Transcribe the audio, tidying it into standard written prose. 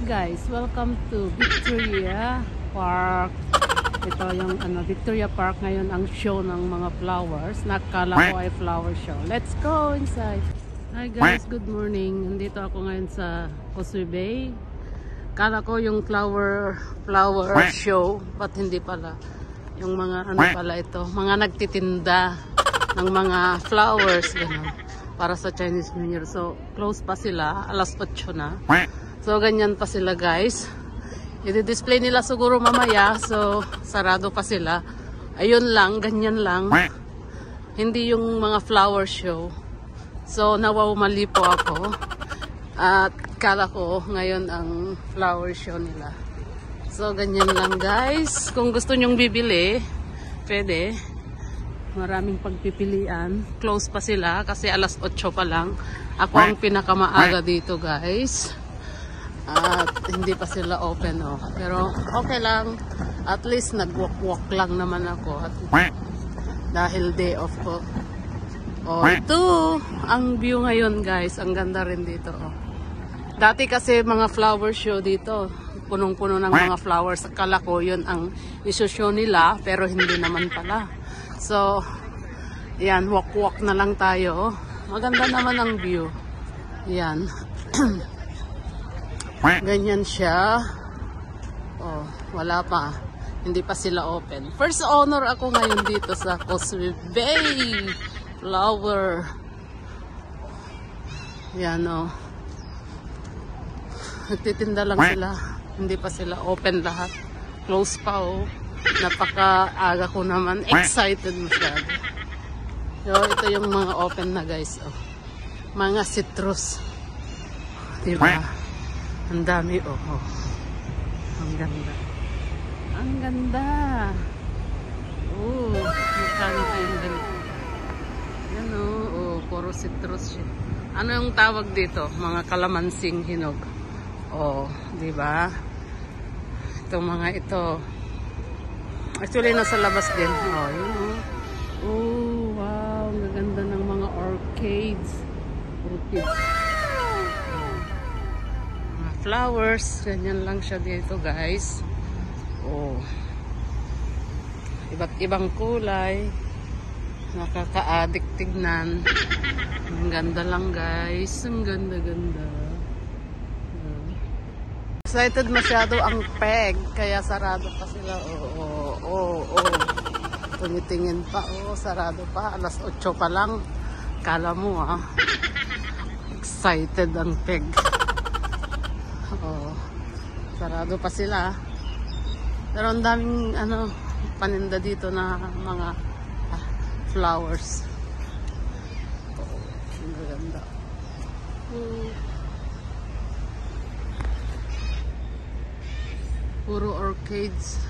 guys, welcome to Victoria Park. Ito yung Victoria Park ngayon ang show ng mga flowers. Nakala ko ay flower show. Let's go inside. Hi guys, good morning. Nandito ako ngayon sa Causeway Bay. Kala ko yung flower show, but hindi pala. Yung mga pala ito, mga nagtitinda ng mga flowers ganun, para sa Chinese New Year. So close pa sila, alas 8 na. So ganyan pa sila guys. I-display nila siguro mamaya. So sarado pa sila. Ayun lang, ganyan lang. Hindi yung mga flower show. So nawawmali po ako. At kala ko ngayon ang flower show nila. So ganyan lang guys. Kung gusto nyong bibili, pwede. Maraming pagpipilian. Close pa sila kasi alas 8 pa lang. Ako ang pinakamaaga dito guys. At hindi pa sila open Pero okay lang. At least nag-walk lang naman ako. At dahil day off ko. Ito ang view ngayon guys. Ang ganda rin dito Dati kasi mga flower show dito. Punong-puno ng mga flowers. Akala ko yun ang isushow nila. Pero hindi naman pala. So, yan. Walk na lang tayo. Maganda naman ang view. Yan. Ganyan siya. Wala pa. Hindi pa sila open. First honor ako ngayon dito sa Causeway Bay Flower. Yan Nagtitinda lang sila. Hindi pa sila open lahat. Close pa Napaka-aga ko naman. Excited masyado. So, ito yung mga open na guys. Mga citrus. Diba? Ang dami Ang ganda. Ang ganda. Magkano kayong ganito? Yan puro citrus siya. Ano yung tawag dito? Mga kalamansing hinog. Diba? Itong mga ito. Actually, nasa labas din. Yun wow. Ang ganda ng mga orchids. Flowers, ganyan lang siya dito guys. Iba't ibang kulay, nakaka-addict tignan. Ang ganda lang guys, ang ganda. Excited masyado ang peg, kaya sarado pa sila. Tumitingin pa, sarado pa, alas 8 pa lang. Kala mo excited ang peg. Sarado pa sila. Pero ang daming paninda dito na mga flowers. Ang ganda. Puro orchids.